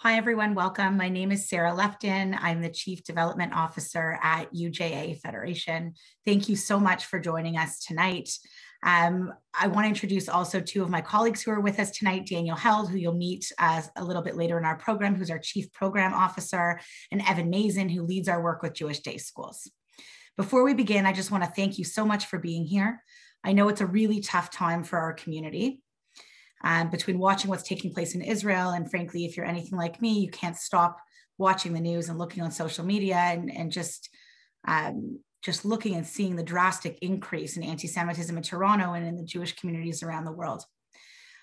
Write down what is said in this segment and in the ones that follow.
Hi, everyone. Welcome. My name is Sarah Lefton. I'm the Chief Development Officer at UJA Federation. Thank you so much for joining us tonight. I want to introduce also two of my colleagues who are with us tonight, Daniel Held, who you'll meet a little bit later in our program, who's our Chief Program Officer, and Evan Mazin, who leads our work with Jewish Day Schools. Before we begin, I just want to thank you so much for being here. I know it's a really tough time for our community. Between watching what's taking place in Israel, and frankly, if you're anything like me, you can't stop watching the news and looking on social media and just looking and seeing the drastic increase in anti-Semitism in Toronto and in the Jewish communities around the world.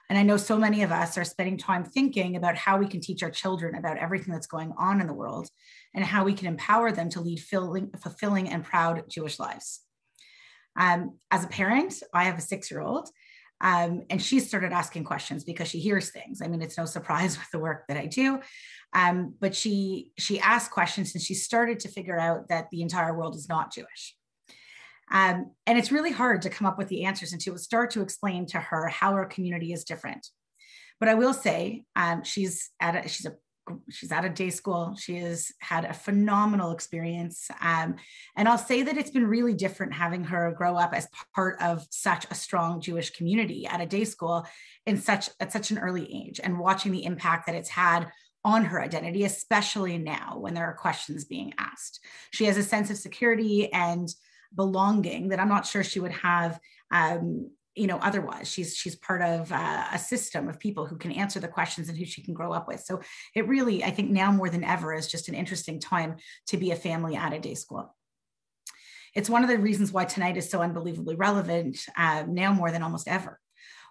And I know so many of us are spending time thinking about how we can teach our children about everything that's going on in the world and how we can empower them to lead fulfilling and proud Jewish lives. As a parent, I have a 6-year-old. And she started asking questions because she hears things. I mean, it's no surprise with the work that I do. But she asked questions and she started to figure out that the entire world is not Jewish. And it's really hard to come up with the answers and to start to explain to her how our community is different. But I will say she's at a day school. She has had a phenomenal experience. And I'll say that it's been really different having her grow up as part of such a strong Jewish community at a day school at such an early age, and watching the impact that it's had on her identity, especially now when there are questions being asked. She has a sense of security and belonging that I'm not sure she would have otherwise. She's part of a system of people who can answer the questions and who she can grow up with. So it really, I think now more than ever, is just an interesting time to be a family at a day school. It's one of the reasons why tonight is so unbelievably relevant now more than almost ever.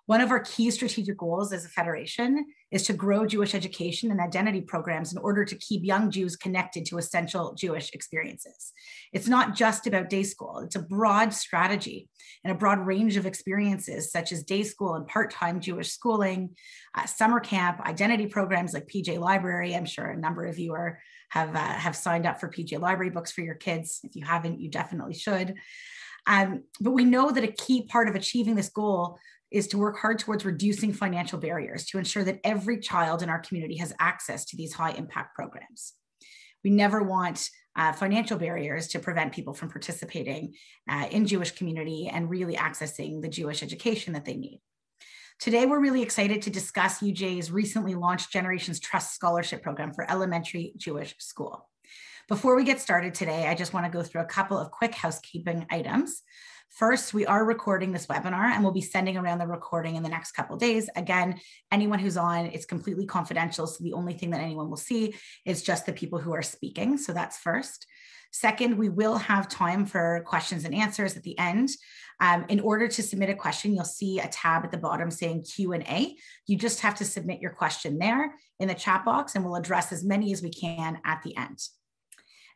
One of our key strategic goals as a federation is to grow Jewish education and identity programs in order to keep young Jews connected to essential Jewish experiences. It's not just about day school. It's a broad strategy and a broad range of experiences such as day school and part-time Jewish schooling, summer camp, identity programs like PJ Library. I'm sure a number of you have signed up for PJ Library books for your kids. If you haven't, you definitely should. But we know that a key part of achieving this goal is to work hard towards reducing financial barriers to ensure that every child in our community has access to these high impact programs. We never want financial barriers to prevent people from participating in Jewish community and really accessing the Jewish education that they need. Today, we're really excited to discuss UJ's recently launched Generations Trust Scholarship Program for elementary Jewish school. Before we get started today, I just want to go through a couple of quick housekeeping items. First, we are recording this webinar and we'll be sending around the recording in the next couple of days. Again, anyone who's on, it's completely confidential. So the only thing that anyone will see is just the people who are speaking. So that's first. Second, we will have time for questions and answers at the end. In order to submit a question, you'll see a tab at the bottom saying Q&A. You just have to submit your question there in the chat box and we'll address as many as we can at the end.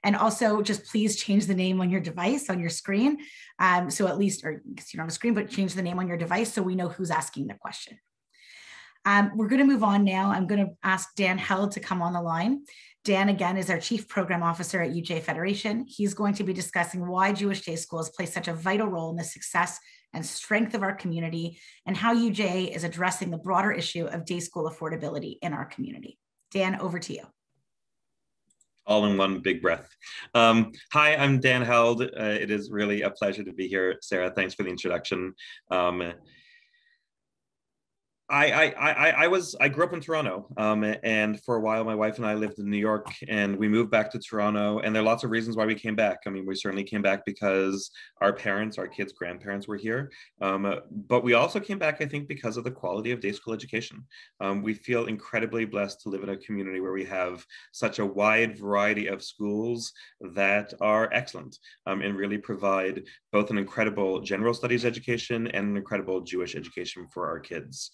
And also just please change the name on your device on your screen. So at least, or because you're on the screen, but change the name on your device so we know who's asking the question. We're going to move on now. I'm going to ask Dan Held to come on the line. Dan, again, is our Chief Program Officer at UJ Federation. He's going to be discussing why Jewish day schools play such a vital role in the success and strength of our community and how UJ is addressing the broader issue of day school affordability in our community. Dan, over to you. All in one big breath. Hi, I'm Dan Held. It is really a pleasure to be here, Sarah. Thanks for the introduction. I grew up in Toronto, and for a while, my wife and I lived in New York, and we moved back to Toronto. And there are lots of reasons why we came back. I mean, we certainly came back because our parents, our kids' grandparents were here. But we also came back, I think, because of the quality of day school education. We feel incredibly blessed to live in a community where we have such a wide variety of schools that are excellent and really provide both an incredible general studies education and an incredible Jewish education for our kids.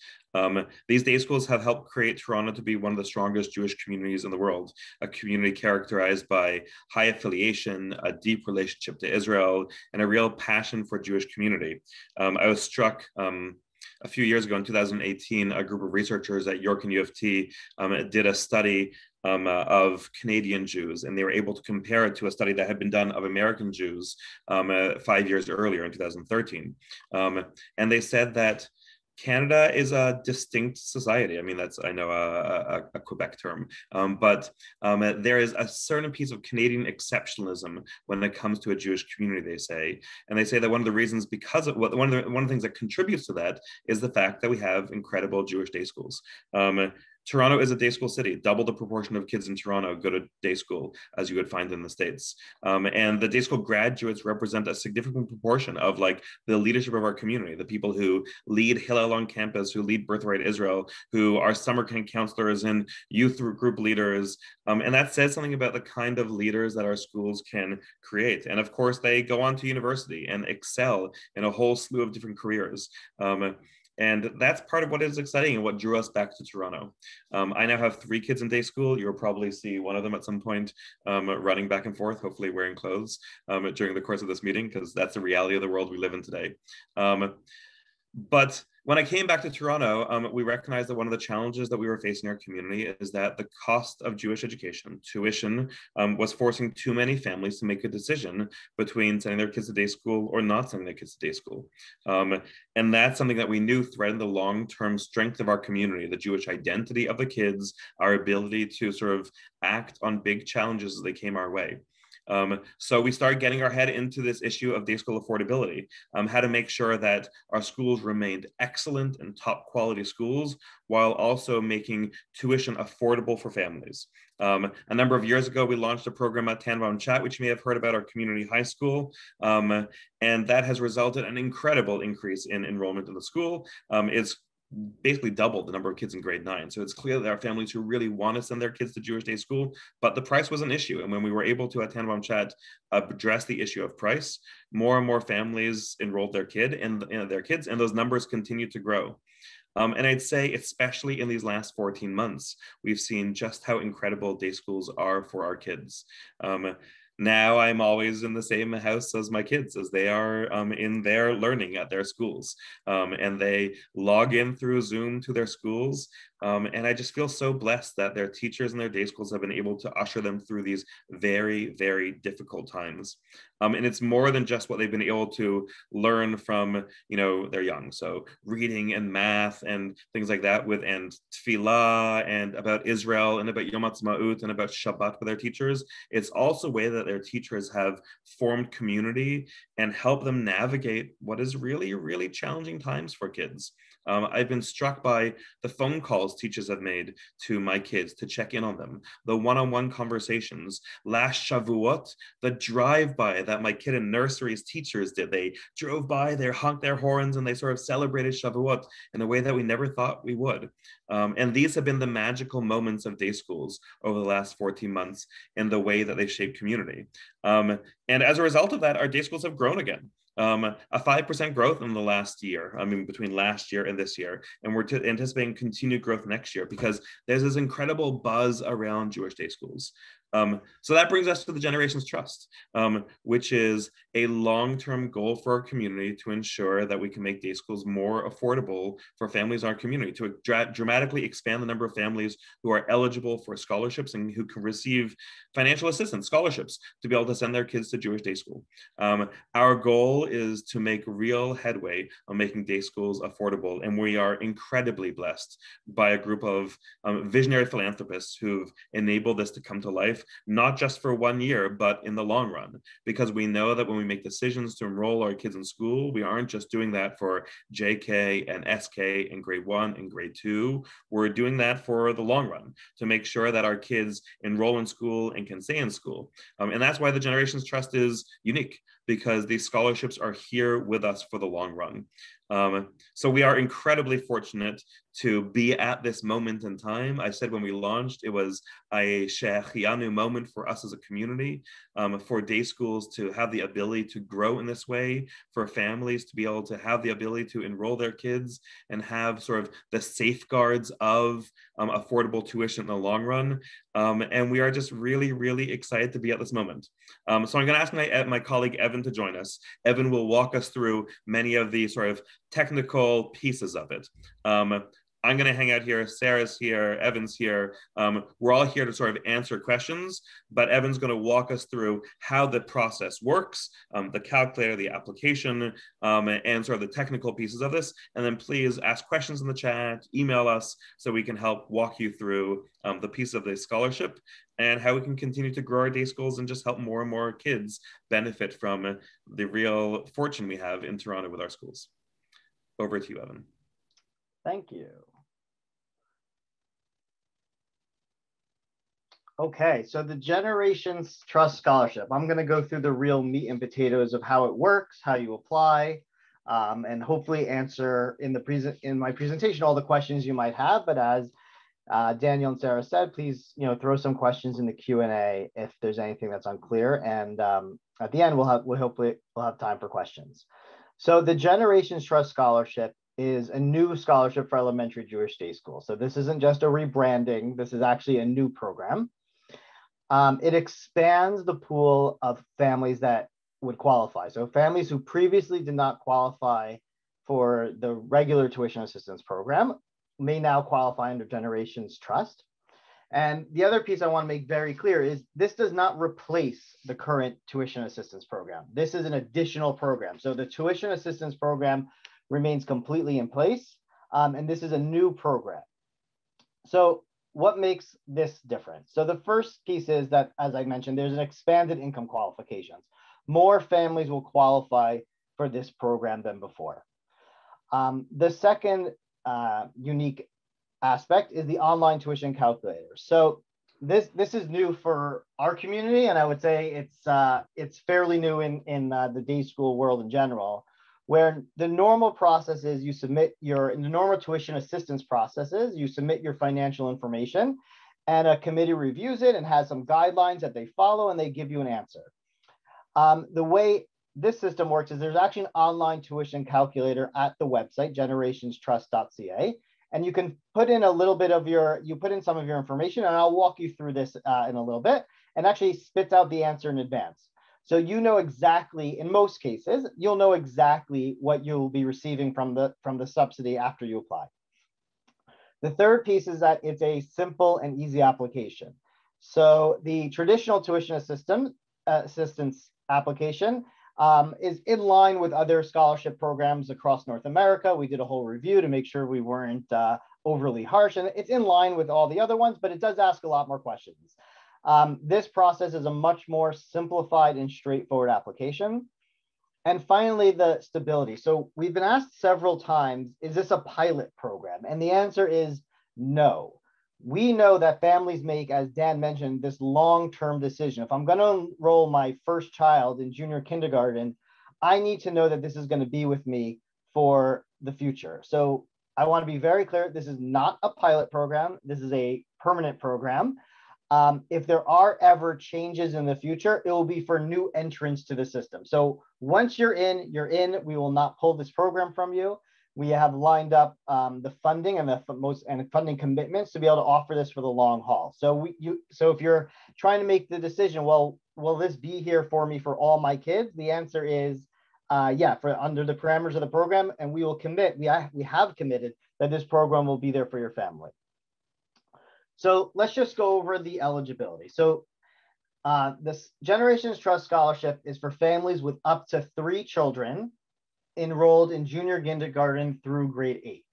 These day schools have helped create Toronto to be one of the strongest Jewish communities in the world, a community characterized by high affiliation, a deep relationship to Israel, and a real passion for Jewish community. I was struck a few years ago in 2018, a group of researchers at York and U of T did a study of Canadian Jews, and they were able to compare it to a study that had been done of American Jews 5 years earlier in 2013. And they said that Canada is a distinct society. I mean, that's, I know, a Quebec term, but there is a certain piece of Canadian exceptionalism when it comes to a Jewish community, they say. And they say that one of the reasons, because of one of the things that contributes to that is the fact that we have incredible Jewish day schools. Toronto is a day school city. Double the proportion of kids in Toronto go to day school as you would find in the States. And the day school graduates represent a significant proportion of like the leadership of our community, the people who lead Hillel on campus, who lead Birthright Israel, who are summer camp counselors and youth group leaders. And that says something about the kind of leaders that our schools can create. And of course, they go on to university and excel in a whole slew of different careers. And that's part of what is exciting and what drew us back to Toronto. I now have 3 kids in day school. You'll probably see one of them at some point running back and forth, hopefully wearing clothes during the course of this meeting, because that's the reality of the world we live in today. But when I came back to Toronto, we recognized that one of the challenges that we were facing in our community is that the cost of Jewish education, tuition, was forcing too many families to make a decision between sending their kids to day school or not sending their kids to day school. And that's something that we knew threatened the long-term strength of our community, the Jewish identity of the kids, our ability to sort of act on big challenges as they came our way. So we started getting our head into this issue of day school affordability, how to make sure that our schools remained excellent and top quality schools while also making tuition affordable for families. A number of years ago, we launched a program at Tannenbaum Chat, which you may have heard about, our community high school. And that has resulted in an incredible increase in enrollment in the school. It's basically doubled the number of kids in grade 9. So it's clear that there are families who really want to send their kids to Jewish day school, but the price was an issue. And when we were able to, at Tannenbaum Chat, address the issue of price, more and more families enrolled their kids, and those numbers continue to grow. And I'd say, especially in these last 14 months, we've seen just how incredible day schools are for our kids. Now I'm always in the same house as my kids, as they are in their learning at their schools. And they log in through Zoom to their schools. And I just feel so blessed that their teachers and their day schools have been able to usher them through these very, very difficult times. And it's more than just what they've been able to learn from, they're young. So reading and math and things like that and tefillah and about Israel and about Yom Ha'atzmaut and about Shabbat with their teachers. It's also a way that their teachers have formed community and helped them navigate what is really, really challenging times for kids. I've been struck by the phone calls teachers have made to my kids to check in on them, the one-on-one conversations. Last Shavuot, the drive-by that my kid in nursery's teachers did. They drove by, they honked their horns, and they sort of celebrated Shavuot in a way that we never thought we would. And these have been the magical moments of day schools over the last 14 months in the way that they've shaped community. And as a result of that, our day schools have grown again. A 5% growth in the last year, between last year and this year. And we're anticipating continued growth next year because there's this incredible buzz around Jewish day schools. So that brings us to the Generations Trust, which is a long-term goal for our community to ensure that we can make day schools more affordable for families in our community, to dramatically expand the number of families who are eligible for scholarships and who can receive financial assistance, scholarships, to be able to send their kids to Jewish day school. Our goal is to make real headway on making day schools affordable, and we are incredibly blessed by a group of visionary philanthropists who've enabled this to come to life, not just for 1 year, but in the long run, because we know that when we make decisions to enroll our kids in school, we aren't just doing that for JK and SK in grade 1 and grade 2. We're doing that for the long run to make sure that our kids enroll in school and can stay in school. And that's why the Generations Trust is unique, because these scholarships are here with us for the long run. So we are incredibly fortunate to be at this moment in time. I said when we launched, it was a Shechianu moment for us as a community, for day schools to have the ability to grow in this way, for families to be able to have the ability to enroll their kids and have sort of the safeguards of affordable tuition in the long run. And we are just really, really excited to be at this moment. So I'm going to ask my colleague Evan to join us. Evan will walk us through many of the sort of technical pieces of it. I'm going to hang out here. Sarah's here. Evan's here. We're all here to sort of answer questions, but Evan's going to walk us through how the process works, the calculator, the application, and sort of the technical pieces of this. And then please ask questions in the chat, email us so we can help walk you through the piece of the scholarship and how we can continue to grow our day schools and just help more and more kids benefit from the real fortune we have in Toronto with our schools. Over to you, Evan. Thank you. Okay, so the Generations Trust Scholarship. I'm going to go through the real meat and potatoes of how it works, how you apply, and hopefully answer in my presentation all the questions you might have. But as Daniel and Sarah said, please throw some questions in the Q&A if there's anything that's unclear. And at the end, we'll hopefully have time for questions. So the Generations Trust Scholarship is a new scholarship for elementary Jewish day schools. So this isn't just a rebranding. This is actually a new program. It expands the pool of families that would qualify. So families who previously did not qualify for the regular tuition assistance program may now qualify under Generations Trust. And the other piece I want to make very clear is this does not replace the current tuition assistance program. This is an additional program. So the tuition assistance program remains completely in place, and this is a new program. So what makes this different? So the first piece is that, as I mentioned, there's an expanded income qualifications. More families will qualify for this program than before. The second unique aspect is the online tuition calculator. So this is new for our community, and I would say it's fairly new in the day school world in general, where the normal process is you submit in the normal tuition assistance processes, you submit your financial information and a committee reviews it and has some guidelines that they follow and they give you an answer. The way this system works is there's actually an online tuition calculator at the website, generationstrust.ca, and you can put in put in some of your information, and I'll walk you through this in a little bit, and actually spits out the answer in advance. So you know exactly, in most cases, you'll know exactly what you'll be receiving from the subsidy after you apply. The third piece is that it's a simple and easy application. So the traditional tuition assistance application is in line with other scholarship programs across North America. We did a whole review to make sure we weren't overly harsh, and it's in line with all the other ones, but it does ask a lot more questions. This process is a much more simplified and straightforward application. And finally, the stability. So we've been asked several times, is this a pilot program? And the answer is no. We know that families make, as Dan mentioned, this long-term decision. If I'm going to enroll my first child in junior kindergarten, I need to know that this is going to be with me for the future. So I want to be very clear, this is not a pilot program. This is a permanent program. If there are ever changes in the future, it will be for new entrants to the system. So once you're in, you're in. We will not pull this program from you. We have lined up the funding and the funding commitments to be able to offer this for the long haul. So if you're trying to make the decision, well, will this be here for me for all my kids? The answer is yeah, for under the parameters of the program, and we will commit. We have committed that this program will be there for your family. So let's just go over the eligibility. So this Generations Trust Scholarship is for families with up to 3 children enrolled in junior kindergarten through grade 8.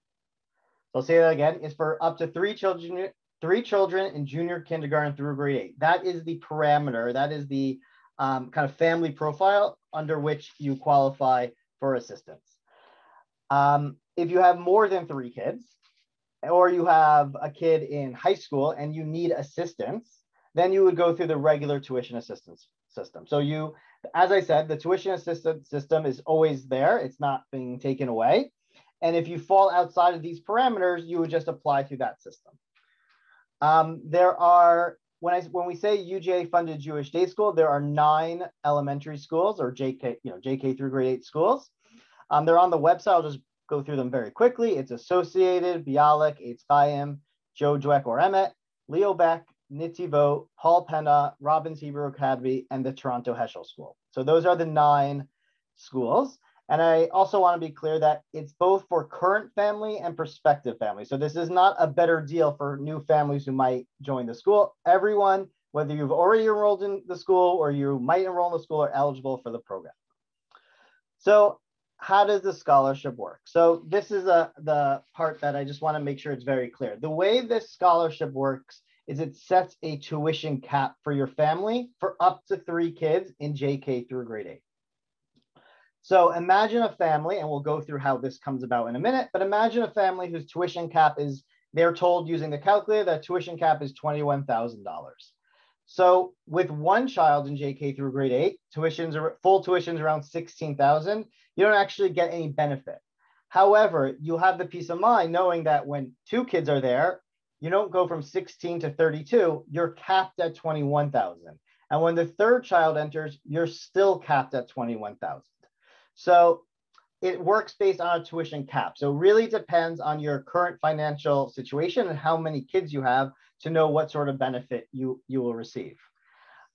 So I'll say that again, it's for up to 3 children in junior kindergarten through grade 8. That is the parameter, that is the kind of family profile under which you qualify for assistance. If you have more than 3 kids, or you have a kid in high school and you need assistance, then you would go through the regular tuition assistance system. So as I said, the tuition assistance system is always there. It's not being taken away. And if you fall outside of these parameters, you would just apply through that system. There are, when we say UJA funded Jewish day school, there are 9 elementary schools or JK through grade 8 schools. They're on the website. I'll just go through them very quickly. It's Associated, Bialik, Eitz Chaim, Joe Dweck or Emmett, Leo Beck, Nitivot, Paul Penna, Robbins Hebrew Academy, and the Toronto Heschel School. So those are the 9 schools. And I also want to be clear that it's both for current family and prospective family. So this is not a better deal for new families who might join the school. Everyone, whether you've already enrolled in the school or you might enroll in the school, are eligible for the program. So how does the scholarship work? So this is the part that I just want to make sure it's very clear. The way this scholarship works is it sets a tuition cap for your family for up to 3 kids in JK through grade 8. So imagine a family, and we'll go through how this comes about in a minute, but imagine a family whose tuition cap is, they're told using the calculator that tuition cap is $21,000. So with 1 child in JK through grade 8, full tuition's around $16,000. You don't actually get any benefit. However, you have the peace of mind knowing that when 2 kids are there, you don't go from 16 to 32, you're capped at 21,000. And when the 3rd child enters, you're still capped at 21,000. So it works based on a tuition cap. So it really depends on your current financial situation and how many kids you have to know what sort of benefit you will receive.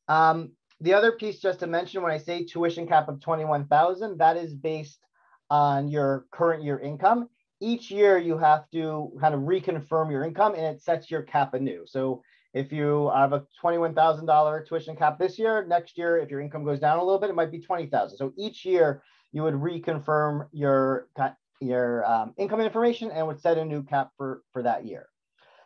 The other piece just to mention, when I say tuition cap of 21,000, that is based on your current year income. Each year you have to kind of reconfirm your income and it sets your cap anew. So if you have a $21,000 tuition cap this year, next year, if your income goes down a little bit, it might be 20,000. So each year you would reconfirm your income information and would set a new cap for that year.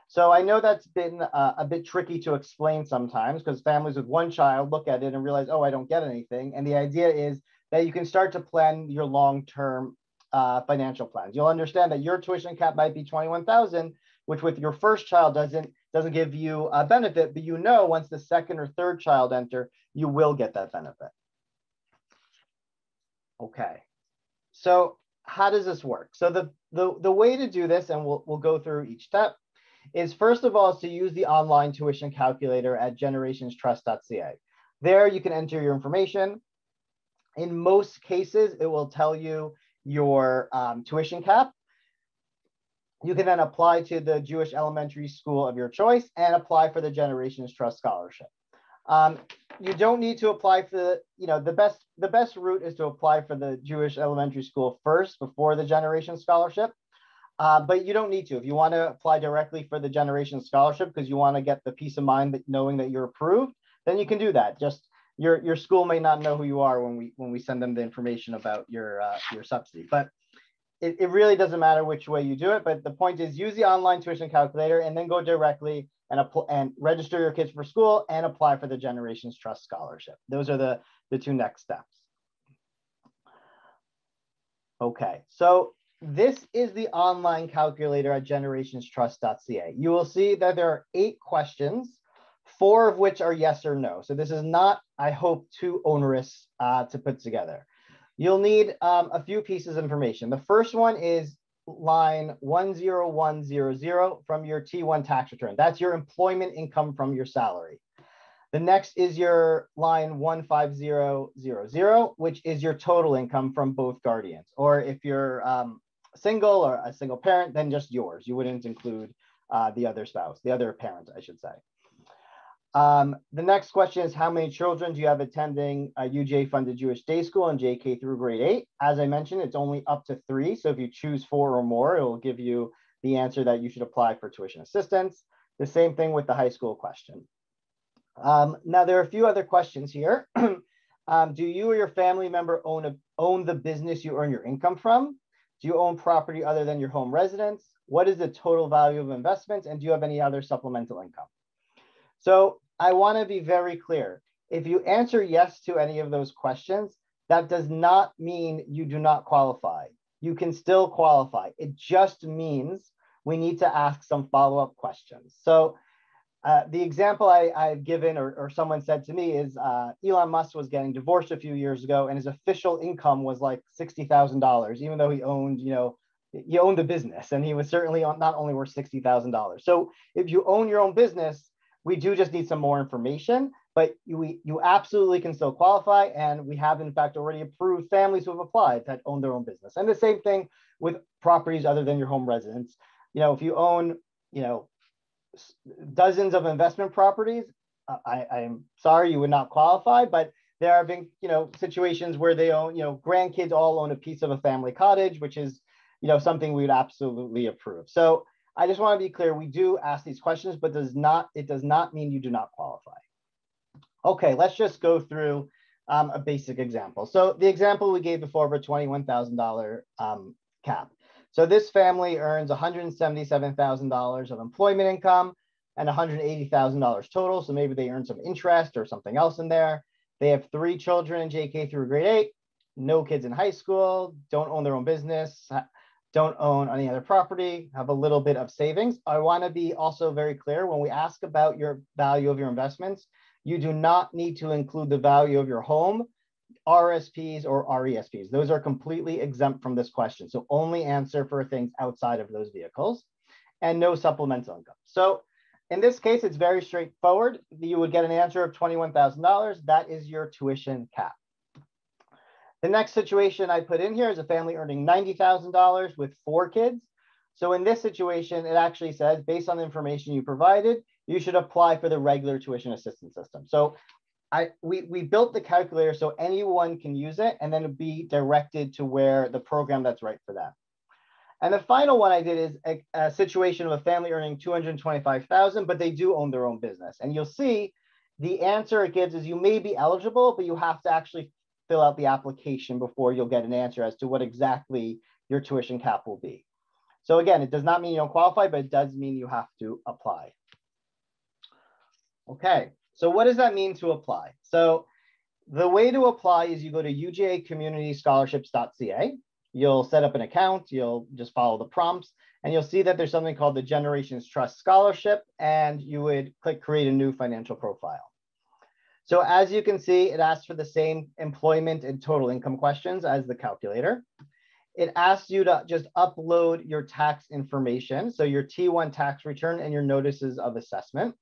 So I know that's been a bit tricky to explain sometimes because families with 1 child look at it and realize, oh, I don't get anything. And the idea is that you can start to plan your long-term financial plans. You'll understand that your tuition cap might be 21,000, which with your first child doesn't give you a benefit, but you know once the 2nd or 3rd child enter, you will get that benefit. Okay, so how does this work? So the way to do this, and we'll go through each step, is first of all is to use the online tuition calculator at generationstrust.ca. There you can enter your information. In most cases, it will tell you your tuition cap. You can then apply to the Jewish elementary school of your choice and apply for the Generations Trust Scholarship. You don't need to apply for the best route is to apply for the Jewish elementary school first before the Generation Scholarship. But you don't need to. If you want to apply directly for the Generation Scholarship because you want to get the peace of mind that knowing that you're approved, then you can do that. Just your school may not know who you are when we send them the information about your subsidy. But it really doesn't matter which way you do it. But the point is use the online tuition calculator and then go directly and register your kids for school and apply for the Generations Trust Scholarship. Those are the 2 next steps. Okay, so this is the online calculator at generationstrust.ca. You will see that there are 8 questions, 4 of which are yes or no. So this is not, I hope, too onerous to put together. You'll need a few pieces of information. The first one is line 10100 from your T1 tax return. That's your employment income from your salary. The next is your line 15000, which is your total income from both guardians. Or if you're single or a single parent, then just yours. You wouldn't include the other spouse, the other parent, I should say. The next question is how many children do you have attending a UJ-funded Jewish day school in JK through grade 8? As I mentioned, it's only up to 3. So if you choose 4 or more, it will give you the answer that you should apply for tuition assistance. The same thing with the high school question. Now, there are a few other questions here. Do you or your family member own the business you earn your income from? Do you own property other than your home residence? What is the total value of investments? And do you have any other supplemental income? So I want to be very clear. If you answer yes to any of those questions, that does not mean you do not qualify. You can still qualify. It just means we need to ask some follow-up questions. So the example I've given or someone said to me is Elon Musk was getting divorced a few years ago and his official income was like $60,000, even though he owned, he owned the business and he was certainly not only worth $60,000. So if you own your own business, we do just need some more information, but you absolutely can still qualify. And we have in fact already approved families who have applied that own their own business. And the same thing with properties other than your home residence. If you own, dozens of investment properties, I'm sorry, you would not qualify, but There have been, situations where they own, grandkids all own a piece of a family cottage, which is, something we would absolutely approve. So I just want to be clear, we do ask these questions, but it does not mean you do not qualify. Okay, let's just go through a basic example. So the example we gave before of a $21,000 cap. So this family earns $177,000 of employment income and $180,000 total. So maybe they earn some interest or something else in there. They have 3 children in JK through grade 8, no kids in high school, don't own their own business, don't own any other property, have a little bit of savings. I want to be also very clear when we ask about your value of your investments, you do not need to include the value of your home, RSPs or RESPs. Those are completely exempt from this question. So only answer for things outside of those vehicles and no supplemental income. So in this case, it's very straightforward. You would get an answer of $21,000. That is your tuition cap. The next situation I put in here is a family earning $90,000 with 4 kids. So in this situation, it actually says, based on the information you provided, you should apply for the regular tuition assistance system. So we built the calculator so anyone can use it and then be directed to where the program that's right for them. And the final one I did is a situation of a family earning $225,000, but they do own their own business. And you'll see the answer it gives is you may be eligible, but you have to actually fill out the application before you'll get an answer as to what exactly your tuition cap will be. So again, it does not mean you don't qualify, but it does mean you have to apply. Okay, so what does that mean to apply? So the way to apply is you go to ujacommunityscholarships.ca. You'll set up an account, you'll just follow the prompts, and you'll see that there's something called the Generations Trust Scholarship, and you would click create a new financial profile. So as you can see, it asks for the same employment and total income questions as the calculator. It asks you to just upload your tax information, so your T1 tax return and your notices of assessment.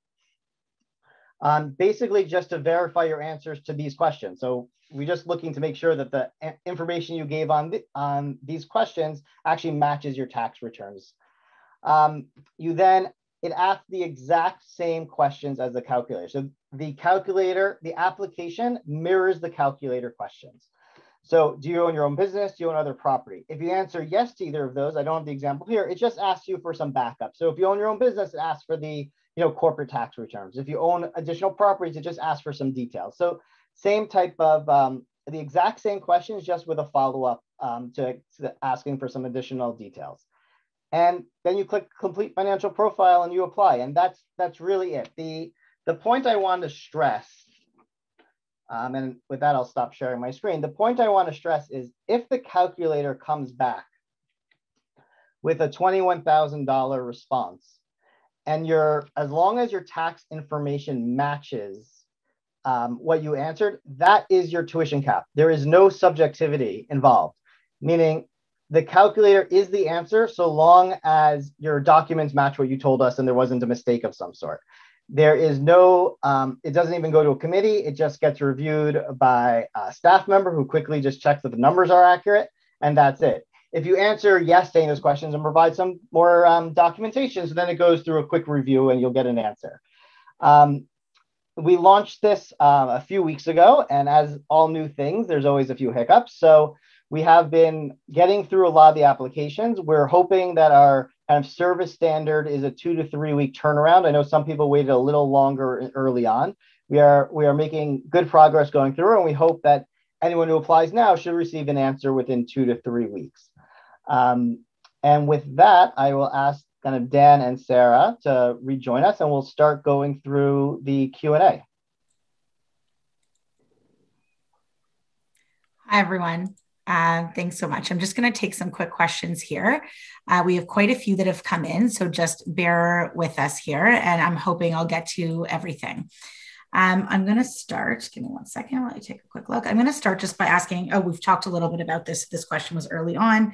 Basically just to verify your answers to these questions. So we're just looking to make sure that the information you gave on these questions actually matches your tax returns. It asks the exact same questions as the calculator. So the application mirrors the calculator questions. So do you own your own business? Do you own other property? If you answer yes to either of those, I don't have the example here, it just asks you for some backup. So if you own your own business, it asks for the corporate tax returns. If you own additional properties, it just asks for some details. So same type of, the exact same questions, just with a follow-up to asking for some additional details. And then you click complete financial profile and you apply. And that's really it. The point I want to stress, and with that, I'll stop sharing my screen. The point I want to stress is if the calculator comes back with a $21,000 response, and as long as your tax information matches what you answered, that is your tuition cap. There is no subjectivity involved, meaning the calculator is the answer so long as your documents match what you told us and there wasn't a mistake of some sort. There is no, it doesn't even go to a committee. It just gets reviewed by a staff member who quickly just checks that the numbers are accurate, and that's it. If you answer yes to any of those questions and provide some more documentation, so then it goes through a quick review and you'll get an answer. We launched this a few weeks ago, and as all new things, there's always a few hiccups. So we have been getting through a lot of the applications. We're hoping that our kind of service standard is a 2 to 3 week turnaround. I know some people waited a little longer early on. We are making good progress going through, and we hope that anyone who applies now should receive an answer within 2 to 3 weeks. And with that, I will ask kind of Dan and Sarah to rejoin us, and we'll start going through the Q&A. Hi, everyone. Thanks so much. I'm just going to take some quick questions here. We have quite a few that have come in, so just bear with us here, and I'm hoping I'll get to everything. I'm going to start, give me 1 second while I take a quick look. I'm going to start just by asking, we've talked a little bit about this. This question was early on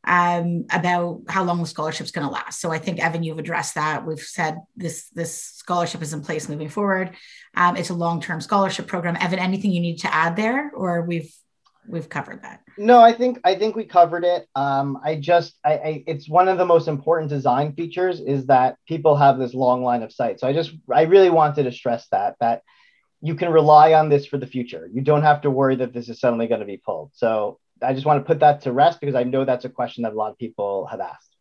about how long the scholarship's going to last. So I think, Evan, you've addressed that. We've said this scholarship is in place moving forward. It's a long-term scholarship program. Evan, anything you need to add there, or we've covered that? No, I think we covered it. It's one of the most important design features is that people have this long line of sight. So I really wanted to stress that you can rely on this for the future. You don't have to worry that this is suddenly going to be pulled. So I just want to put that to rest because I know that's a question that a lot of people have asked.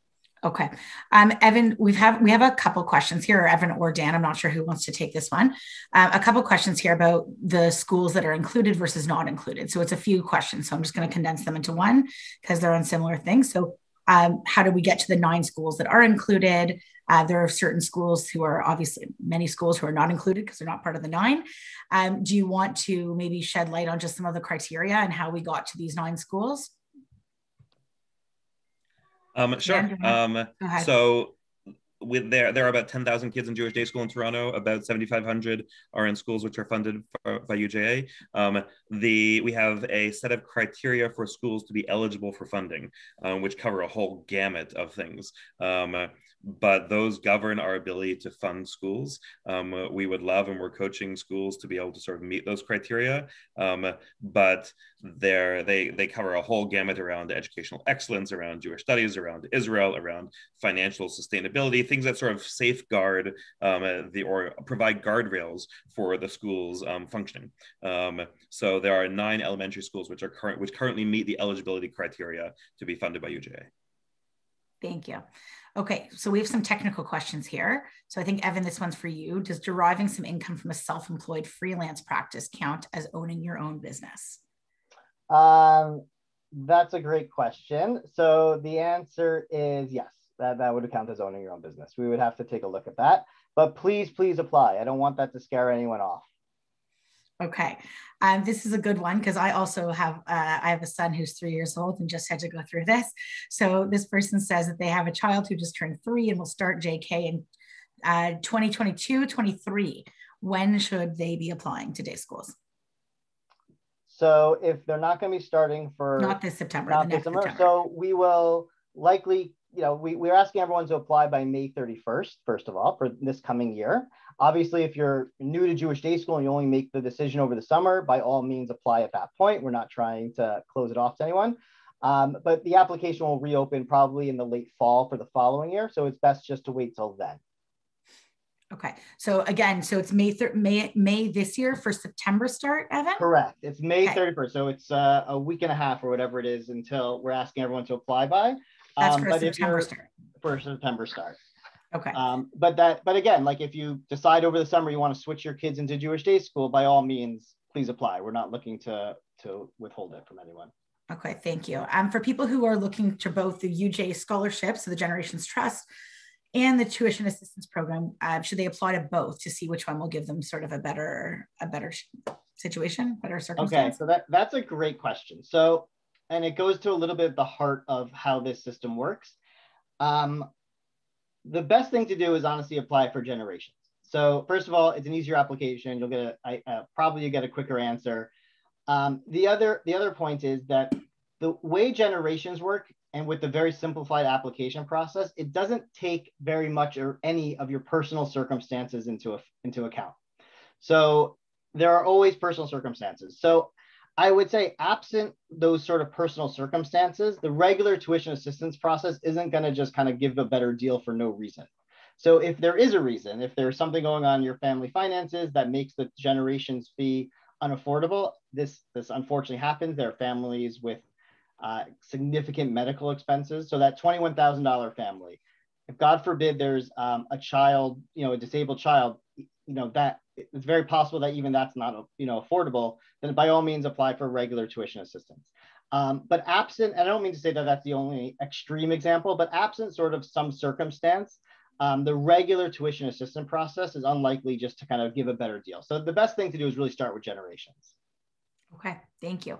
Okay. Evan, we have a couple questions here, or Evan or Dan, I'm not sure who wants to take this one. A couple questions here about the schools that are included versus not included. So it's a few questions. So I'm just going to condense them into one because they're on similar things. So how do we get to the 9 schools that are included? There are certain schools who are obviously many schools who are not included because they're not part of the 9. Do you want to maybe shed light on just some of the criteria and how we got to these 9 schools? Sure. So there are about 10,000 kids in Jewish day school in Toronto. About 7,500 are in schools which are funded by UJA. We have a set of criteria for schools to be eligible for funding, which cover a whole gamut of things. But those govern our ability to fund schools. We would love, and we're coaching schools to be able to sort of meet those criteria. But they cover a whole gamut around educational excellence, around Jewish studies, around Israel, around financial sustainability, things that sort of safeguard or provide guardrails for the school's functioning. So there are 9 elementary schools which currently meet the eligibility criteria to be funded by UJA. Thank you. Okay, so we have some technical questions here. So I think, Evan, this one's for you. Does deriving some income from a self-employed freelance practice count as owning your own business? That's a great question. So the answer is yes, that would count as owning your own business. We would have to take a look at that, but please apply. I don't want that to scare anyone off. Okay, this is a good one because I also have I have a son who's 3 years old and just had to go through this. So this person says that they have a child who just turned 3 and will start JK in 2022-23. When should they be applying to day schools? So if they're not going to be starting for not this September, September. So we will likely, we're asking everyone to apply by May 31st, first of all, for this coming year. Obviously, if you're new to Jewish day school and you only make the decision over the summer, by all means apply at that point. We're not trying to close it off to anyone. But the application will reopen probably in the late fall for the following year. So it's best just to wait till then. Okay. So again, so it's May this year for September start, Evan? Correct. It's May 31st. So it's a week and a half or whatever it is until we're asking everyone to apply by. That's for September start. For September start. Okay. But again, like if you decide over the summer you want to switch your kids into Jewish day school, by all means, please apply. We're not looking to withhold it from anyone. Okay, thank you. For people who are looking to both the UJ scholarship, so the Generations Trust, and the tuition assistance program, should they apply to both to see which one will give them sort of a better situation, better circumstance? Okay, so that's a great question. So, and it goes to a little bit the heart of how this system works. The best thing to do is honestly apply for Generations. So first of all, it's an easier application. You'll get probably get a quicker answer. The other point is that the way Generations work, and with the very simplified application process, it doesn't take very much or any of your personal circumstances into account. So there are always personal circumstances. So I would say absent those sort of personal circumstances, the regular tuition assistance process isn't going to just kind of give a better deal for no reason. So if there is a reason, if there's something going on in your family finances that makes the Generations fee unaffordable, this unfortunately happens. There are families with significant medical expenses. So that $21,000 family, if God forbid there's a child, a disabled child, that it's very possible that even that's not, affordable, then by all means apply for regular tuition assistance. But absent, and I don't mean to say that that's the only extreme example, but absent sort of some circumstance, the regular tuition assistance process is unlikely just to kind of give a better deal. So the best thing to do is really start with Generations. Okay, thank you.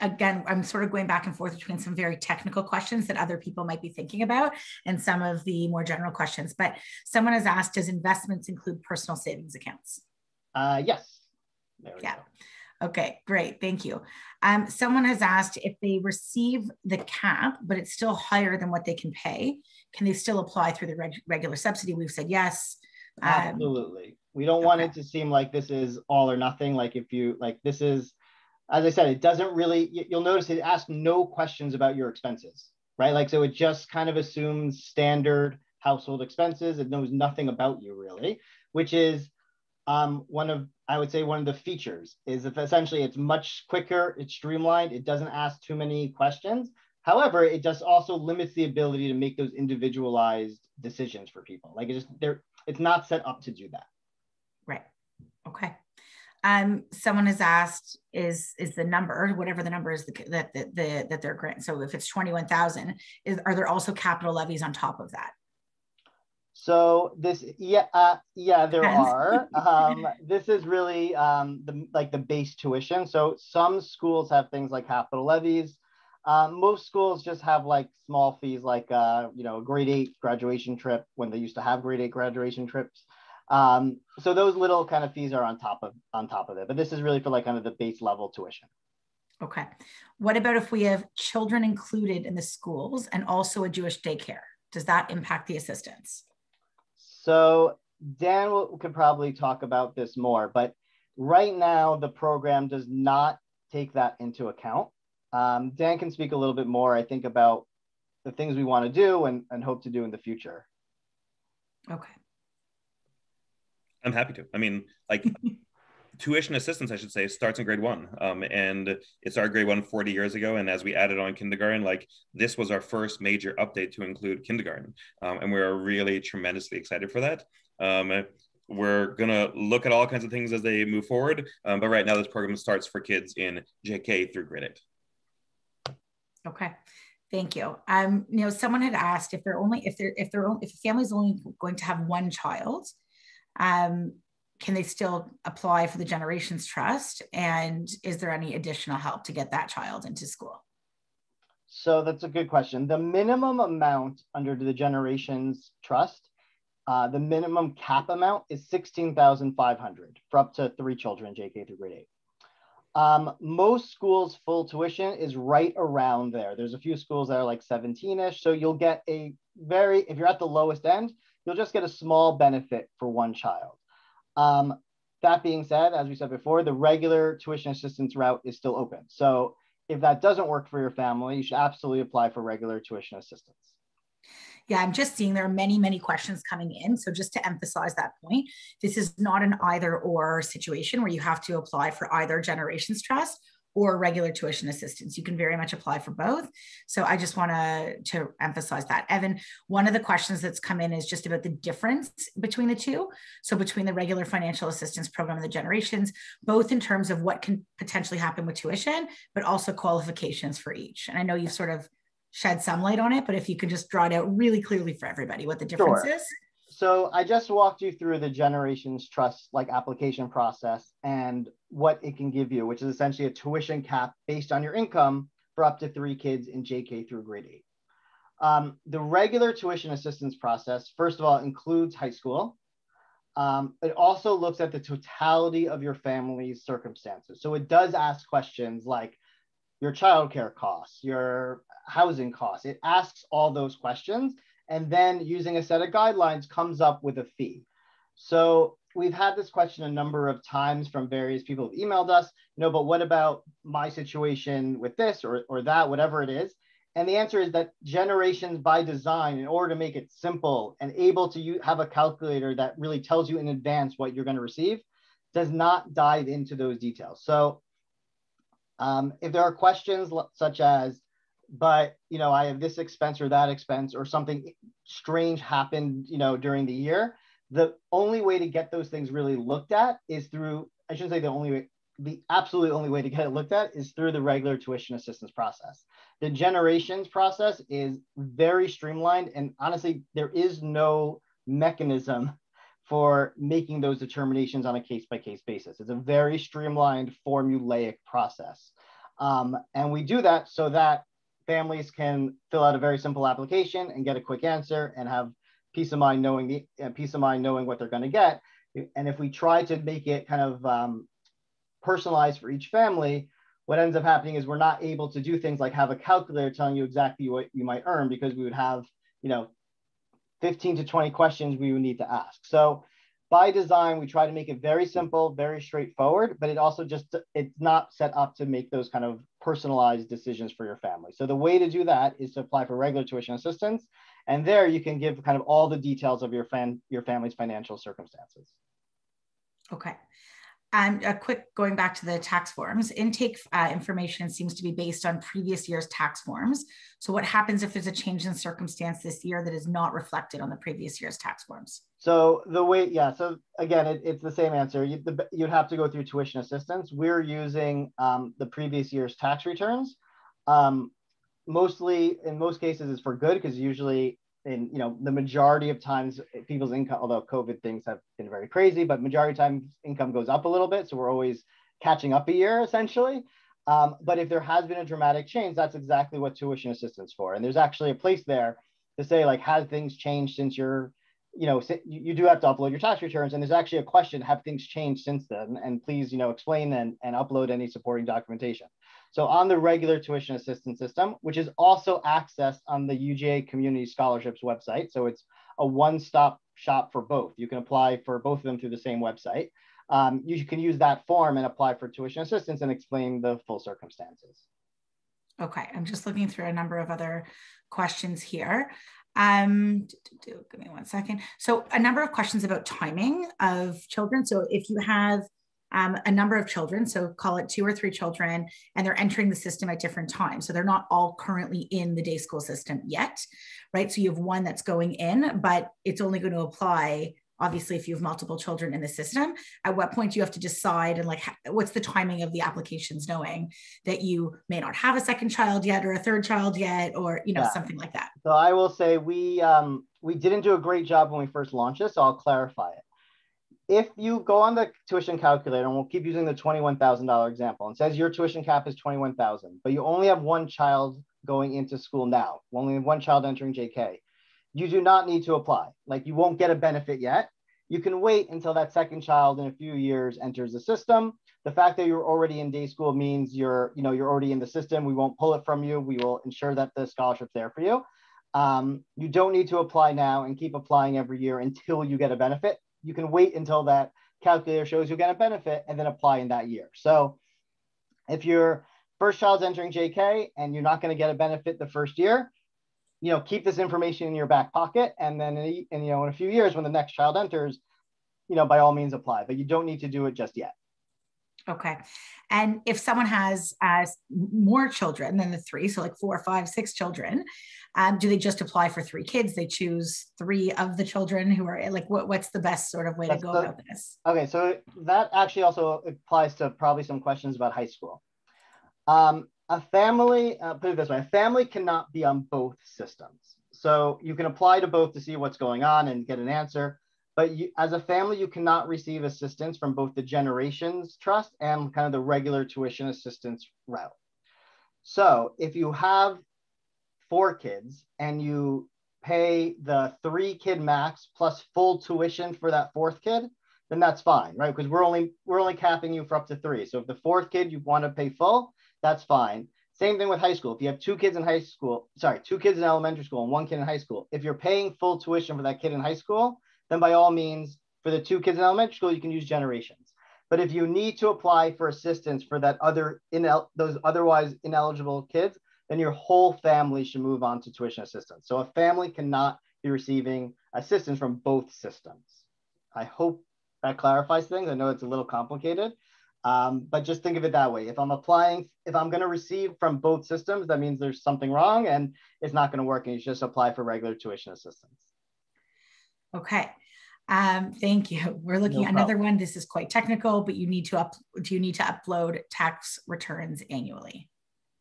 Again, I'm sort of going back and forth between some very technical questions that other people might be thinking about and some of the more general questions, but someone has asked, does investments include personal savings accounts? Yes. There we go. Okay, great, thank you. Someone has asked if they receive the cap, but it's still higher than what they can pay, can they still apply through the regular subsidy? We've said yes. Absolutely. We don't want it to seem like this is all or nothing. Like if you, this is, as I said, it doesn't really, you'll notice it asks no questions about your expenses, right? So it just kind of assumes standard household expenses. It knows nothing about you really, which is one of, I would say one of the features is if essentially it's much quicker, it's streamlined, it doesn't ask too many questions. However, it just also limits the ability to make those individualized decisions for people. Like it's not set up to do that. Right. Okay. Someone has asked, is the number, whatever the number is that they're granting. So if it's 21,000, are there also capital levies on top of that? So this, there are. This is really the base tuition. So some schools have things like capital levies. Most schools just have like small fees, like a grade 8 graduation trip when they used to have grade 8 graduation trips. So those little kind of fees are on top of it. But this is really for like kind of the base level tuition. Okay. What about if we have children included in the schools and also a Jewish daycare? Does that impact the assistance? So Dan could probably talk about this more, but right now the program does not take that into account. Dan can speak a little bit more, I think, about the things we want to do and hope to do in the future. Okay. I'm happy to. I mean, like tuition assistance, I should say, starts in grade 1. And it started grade 1 40 years ago. And as we added on kindergarten, like this was our first major update to include kindergarten. And we're really tremendously excited for that. We're going to look at all kinds of things as they move forward. But right now, this program starts for kids in JK through grade 8. Okay. Thank you. Someone had asked if a family is only going to have one child, can they still apply for the Generations Trust? And is there any additional help to get that child into school? So that's a good question. The minimum amount under the Generations Trust, the minimum cap amount is $16,500 for up to 3 children, JK through grade 8. Most schools' full tuition is right around there. There's a few schools that are like 17-ish. So you'll get if you're at the lowest end, you'll just get a small benefit for one child. That being said, as we said before, the regular tuition assistance route is still open. So if that doesn't work for your family, you should absolutely apply for regular tuition assistance. Yeah, I'm just seeing there are many, many questions coming in. So just to emphasize that point, this is not an either or situation where you have to apply for either Generations Trust or regular tuition assistance. You can very much apply for both. So I just want to emphasize that. Evan, one of the questions that's come in is just about the difference between the two. So between the regular financial assistance program and the Generations, both in terms of what can potentially happen with tuition, but also qualifications for each. And I know you've sort of shed some light on it, but if you can just draw it out really clearly for everybody what the difference is. So I just walked you through the Generations Trust application process and what it can give you, which is essentially a tuition cap based on your income for up to 3 kids in JK through grade 8. The regular tuition assistance process, first of all, includes high school. It also looks at the totality of your family's circumstances. So it does ask questions like your childcare costs, your housing costs. It asks all those questions, and then using a set of guidelines comes up with a fee. So we've had this question a number of times from various people who've emailed us, but what about my situation with this or that, whatever it is? And the answer is that Generations, by design, in order to make it simple and able to have a calculator that really tells you in advance what you're going to receive, does not dive into those details. So if there are questions such as, but I have this expense or that expense or something strange happened, during the year, the only way to get those things really looked at is through, I shouldn't say the only way, the absolute only way to get it looked at is through the regular tuition assistance process. The Generations process is very streamlined, and honestly, there is no mechanism for making those determinations on a case-by-case basis. It's a very streamlined, formulaic process. And we do that so that families can fill out a very simple application and get a quick answer and have peace of mind knowing what they're going to get. And if we try to make it kind of personalized for each family, what ends up happening is we're not able to do things like have a calculator telling you exactly what you might earn, because we would have 15 to 20 questions we would need to ask. So by design, we try to make it very simple, very straightforward, but it's not set up to make those kind of personalized decisions for your family. So the way to do that is to apply for regular tuition assistance. And there you can give kind of all the details of your family's financial circumstances. Okay. And a quick going back to the tax forms, intake information seems to be based on previous year's tax forms. So what happens if there's a change in circumstance this year that is not reflected on the previous year's tax forms? So the way, yeah, so again, it's the same answer. You'd have to go through tuition assistance. We're using the previous year's tax returns. Mostly, in most cases, is for good, because usually in the majority of times people's income, although COVID things have been very crazy, but majority of times income goes up a little bit, so we're always catching up a year essentially. But if there has been a dramatic change, that's exactly what tuition assistance for. And there's actually a place there to say, like, has things changed since you're, you do have to upload your tax returns, and there's actually a question: have things changed since then? And please, explain and upload any supporting documentation. So on the regular tuition assistance system, which is also accessed on the UJA Community Scholarships website, so it's a one-stop shop for both. You can apply for both of them through the same website. You can use that form and apply for tuition assistance and explain the full circumstances. Okay, I'm just looking through a number of other questions here. Give me one second. So a number of questions about timing of children. So if you have a number of children, so call it 2 or 3 children, and they're entering the system at different times. So they're not all currently in the day school system yet, right? So you have one that's going in, but it's only going to apply, obviously, if you have multiple children in the system. At what point do you have to decide, and like, what's the timing of the applications, knowing that you may not have a second child yet, or a third child yet, or, something like that? So I will say we didn't do a great job when we first launched this, so I'll clarify it. If you go on the tuition calculator, and we'll keep using the $21,000 example, and says your tuition cap is $21,000, but you only have one child going into school now, only one child entering JK, you do not need to apply. Like, you won't get a benefit yet. You can wait until that second child in a few years enters the system. The fact that you're already in day school means you're already in the system. We won't pull it from you. We will ensure that the scholarship's there for you. You don't need to apply now and keep applying every year until you get a benefit. You can wait until that calculator shows you get a benefit and then apply in that year. So if your first child's entering JK and you're not going to get a benefit the first year, keep this information in your back pocket. And then, in a few years when the next child enters, by all means apply, but you don't need to do it just yet. Okay. And if someone has more children than the 3, so like 4, 5, 6 children, do they just apply for 3 kids? They choose 3 of the children who are like, what's the best sort of way to go about this? Okay. So that actually also applies to probably some questions about high school. A family, put it this way, a family cannot be on both systems. So you can apply to both to see what's going on and get an answer. But as a family, you cannot receive assistance from both the Generations Trust and kind of the regular tuition assistance route. So if you have 4 kids and you pay the 3-kid max plus full tuition for that 4th kid, then that's fine, right? Because we're only capping you for up to 3. So if the 4th kid you want to pay full, that's fine. Same thing with high school. If you have 2 kids in high school, 2 kids in elementary school and 1 kid in high school, if you're paying full tuition for that kid in high school, then by all means, for the 2 kids in elementary school, you can use Generations. But if you need to apply for assistance for that those otherwise ineligible kids, then your whole family should move on to tuition assistance. So a family cannot be receiving assistance from both systems. I hope that clarifies things. I know it's a little complicated, but just think of it that way. If I'm going to receive from both systems, that means there's something wrong and it's not going to work, and you just apply for regular tuition assistance. Okay. Thank you. We're looking at another one. This is quite technical, but do you need to upload tax returns annually?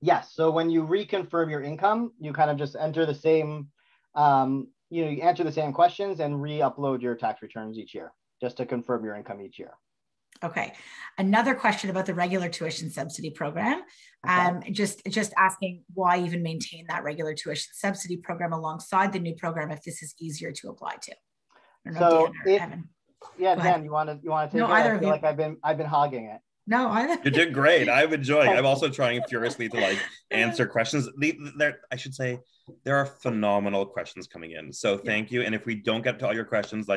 Yes. So when you reconfirm your income, you kind of just enter the same, you answer the same questions and re-upload your tax returns each year, just to confirm your income each year. Okay. Another question about the regular tuition subsidy program. Okay. Just asking why even maintain that regular tuition subsidy program alongside the new program if this is easier to apply to? I don't know, So Dan or Evan. Yeah, Dan, you want to take no, it? either I feel like I've been hogging it. No, either. You did great. I'm enjoying. I'm also trying furiously to answer questions. I should say there are phenomenal questions coming in. So thank you. And if we don't get to all your questions,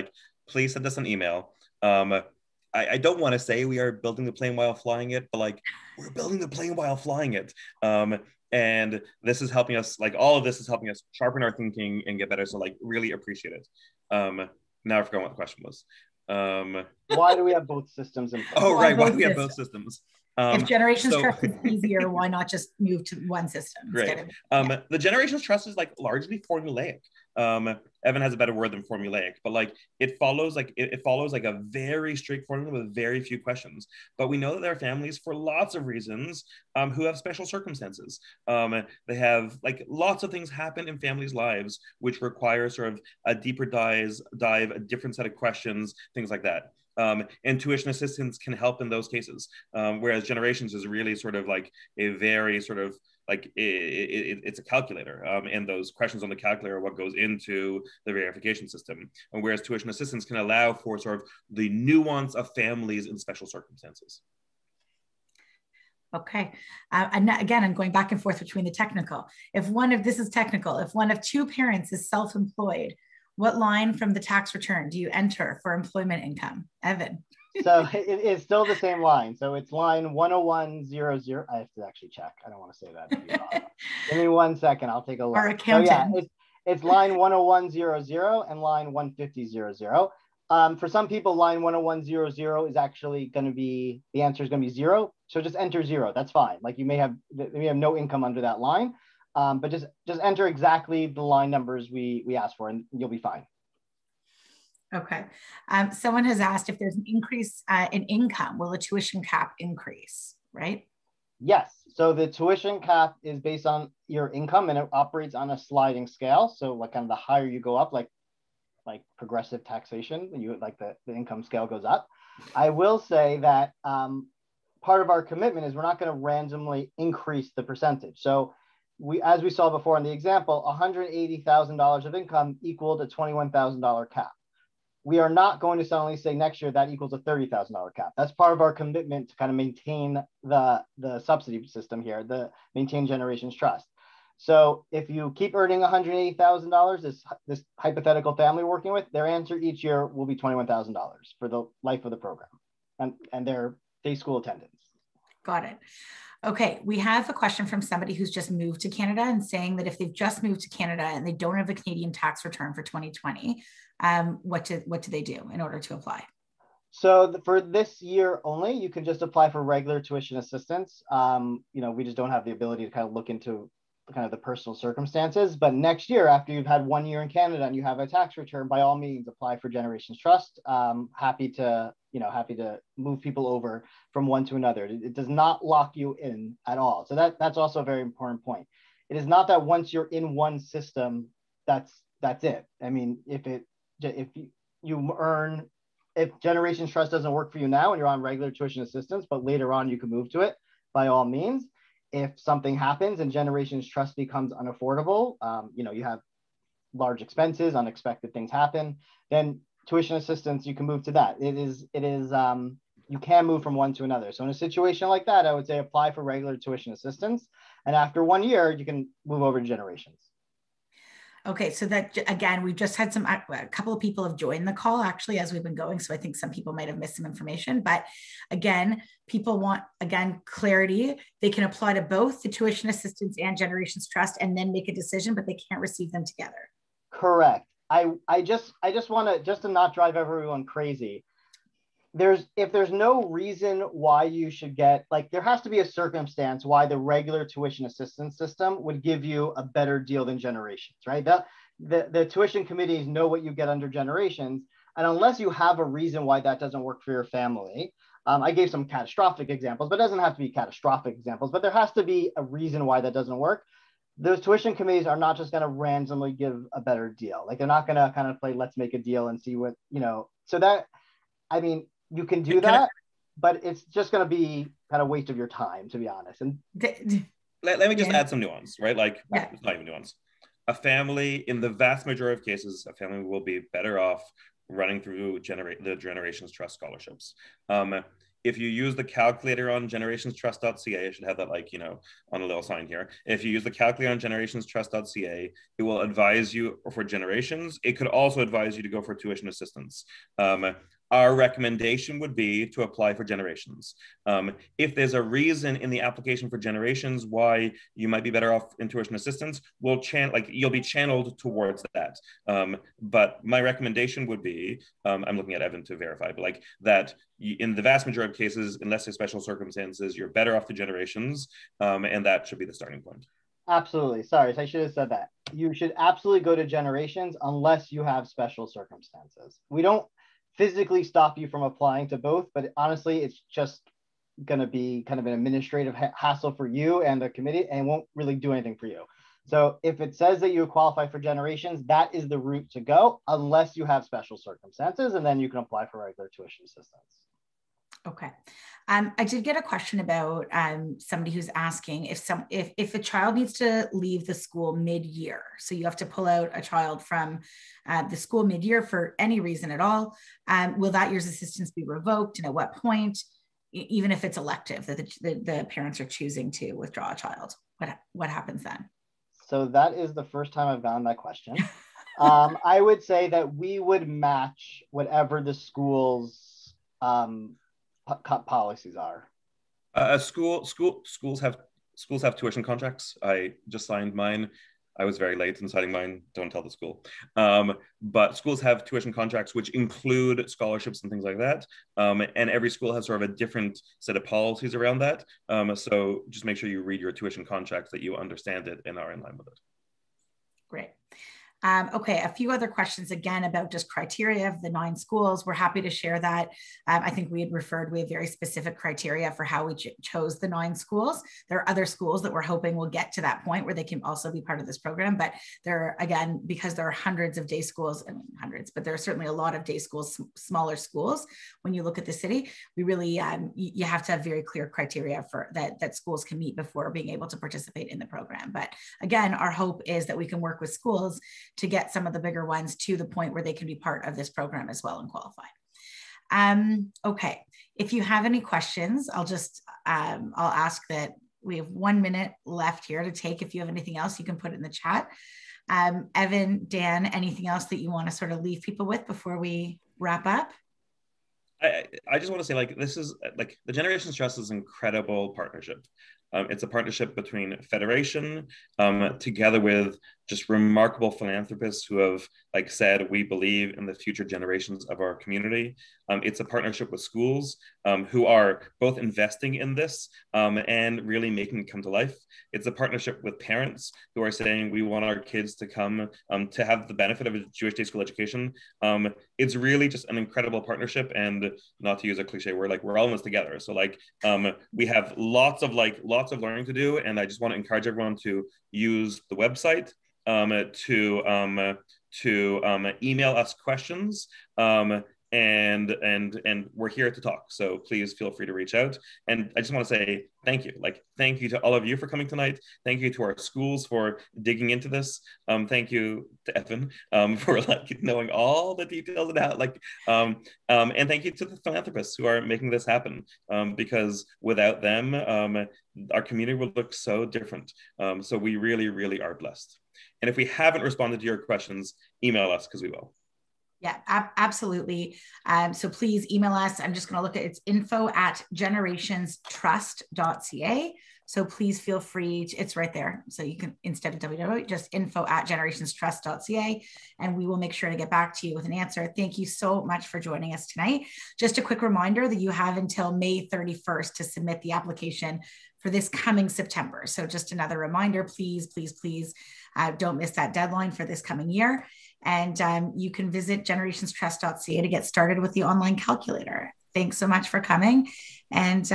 please send us an email. I don't want to say we are building the plane while flying it, but we're building the plane while flying it. And this is helping us, all of this is helping us sharpen our thinking and get better. So really appreciate it. Now I forgot what the question was. Why do we have both systems in place? Oh, right. Why do we have both systems? If Generations Trust is easier, why not just move to one system? Great. The Generations Trust is like largely formulaic. Evan has a better word than formulaic, but like it follows like a very strict formula with very few questions. But we know that there are families for lots of reasons who have special circumstances. They have like lots of things happen in families' lives which require sort of a deeper dive, a different set of questions, things like that. And tuition assistance can help in those cases, whereas Generations is really sort of like a very sort of like it's a calculator, and those questions on the calculator are what goes into the verification system. And whereas tuition assistance can allow for sort of the nuance of families in special circumstances. Okay. And again, I'm going back and forth between the technical. If one of two parents is self-employed, what line from the tax return do you enter for employment income? Evan. So it's still the same line. So it's line 10100. I have to actually check. I don't want to say that. Give me 1 second. I'll take a look. Our accountant. So yeah, it's line 10100 and line 15000. For some people, line 10100 is actually going to be, the answer is going to be 0. So just enter 0. That's fine. Like you may have no income under that line. But just enter exactly the line numbers we asked for, and you'll be fine. Okay. Someone has asked if there's an increase in income, will the tuition cap increase, right? Yes. So the tuition cap is based on your income, and it operates on a sliding scale. So like kind of the higher you go up, like progressive taxation, the income scale goes up. I will say that part of our commitment is we're not going to randomly increase the percentage. So as we saw before in the example, $180,000 of income equaled a $21,000 cap. We are not going to suddenly say next year that equals a $30,000 cap. That's part of our commitment to kind of maintain the subsidy system here, maintain Generations Trust. So if you keep earning $180,000, this hypothetical family working with, their answer each year will be $21,000 for the life of the program and their day school attendance. Got it. Okay, we have a question from somebody who's just moved to Canada and saying that if they've just moved to Canada and they don't have a Canadian tax return for 2020, what do they do in order to apply? So for this year only, you can just apply for regular tuition assistance. We just don't have the ability to kind of look into kind of the personal circumstances. But next year, after you've had 1 year in Canada and you have a tax return, by all means, apply for Generations Trust. Happy to move people over from one to another. It does not lock you in at all. So that's also a very important point. It is not that once you're in one system, that's it. I mean, if Generations Trust doesn't work for you now and you're on regular tuition assistance, but later on you can move to it, by all means. If something happens and Generations Trust becomes unaffordable, you have large expenses, unexpected things happen, then tuition assistance, you can move to that. You can move from one to another. So in a situation like that, I would say apply for regular tuition assistance. And after 1 year, you can move over to Generations. Okay, so that again, we've just had a couple of people have joined the call actually as we've been going. So I think some people might have missed some information, but again, people want, clarity. They can apply to both the tuition assistance and Generations Trust and then make a decision, but they can't receive them together. Correct. I just want to not drive everyone crazy. If there's no reason why you should get, there has to be a circumstance why the regular tuition assistance system would give you a better deal than Generations, right? The tuition committees know what you get under Generations. And unless you have a reason why that doesn't work for your family, I gave some catastrophic examples, but it doesn't have to be catastrophic examples, but there has to be a reason why that doesn't work. Those tuition committees are not just going to randomly give a better deal. They're not going to kind of play, let's make a deal and see what, so that, you can do that, but it's just going to be kind of waste of your time, to be honest. And let me just add some nuance, right? It's not even nuance. A family, in the vast majority of cases, a family will be better off running through the Generations Trust scholarships. If you use the calculator on generationstrust.ca, I should have that on a little sign here. If you use the calculator on generationstrust.ca, it will advise you for Generations. It could also advise you to go for tuition assistance. our recommendation would be to apply for generations. If there's a reason in the application for generations why you might be better off in tuition assistance, you'll be channeled towards that. But my recommendation would be, I'm looking at Evan to verify, but like that in the vast majority of cases, unless there's special circumstances, you're better off to generations, and that should be the starting point. Absolutely. Sorry, I should have said that. You should absolutely go to generations unless you have special circumstances. We don't physically stop you from applying to both, but honestly, it's just going to be kind of an administrative hassle for you and the committee, and won't really do anything for you. So if it says that you qualify for generations, that is the route to go, unless you have special circumstances, and then you can apply for regular tuition assistance. Okay. I did get a question about somebody who's asking if a child needs to leave the school mid-year, so you have to pull out a child from the school mid-year for any reason at all, will that year's assistance be revoked, and at what point, even if it's elective, that the parents are choosing to withdraw a child? What happens then? So that is the first time I've gotten that question. I would say that we would match whatever the school's policies are. Schools have tuition contracts. I just signed mine. I was very late in signing mine. Don't tell the school. But schools have tuition contracts which include scholarships and things like that. And every school has sort of a different set of policies around that. So just make sure you read your tuition contracts, that you understand it and are in line with it. Great. Okay, a few other questions again about just criteria of the 9 schools. We're happy to share that. I think we have very specific criteria for how we chose the 9 schools. There are other schools that we're hoping will get to that point where they can also be part of this program. But there, again, because there are hundreds of day schools, but there are certainly a lot of day schools, smaller schools. When you look at the city, we really, you have to have very clear criteria for that schools can meet before being able to participate in the program. But again, our hope is that we can work with schools to get some of the bigger ones to the point where they can be part of this program as well and qualify. Okay, if you have any questions, I'll ask that we have 1 minute left here to take. If you have anything else, you can put it in the chat. Evan, Dan, anything else that you want to sort of leave people with before we wrap up? I just want to say, like, this is like the Generations Trust is an incredible partnership. It's a partnership between Federation, together with just remarkable philanthropists who have said, we believe in the future generations of our community. It's a partnership with schools who are both investing in this and really making it come to life. It's a partnership with parents who are saying, we want our kids to come to have the benefit of a Jewish day school education. It's really just an incredible partnership, and not to use a cliche word, we're all in this together. So we have lots of learning to do, and I just want to encourage everyone to use the website to email us questions, and we're here to talk. So please feel free to reach out. And I just want to say thank you. Thank you to all of you for coming tonight. Thank you to our schools for digging into this. Thank you to Evan for knowing all the details and how and thank you to the philanthropists who are making this happen, because without them, our community would look so different. So we really, really are blessed. And if we haven't responded to your questions, email us, because we will. Yeah, absolutely. So please email us. I'm just going to look at it's info@generationstrust.ca. So please feel free it's right there. So you can, instead of www, just info@generationstrust.ca, and we will make sure to get back to you with an answer. Thank you so much for joining us tonight. Just a quick reminder that you have until May 31st to submit the application for this coming September. So just another reminder, please, please, please don't miss that deadline for this coming year. And you can visit generationstrust.ca to get started with the online calculator. Thanks so much for coming. And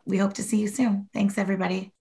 we hope to see you soon. Thanks, everybody.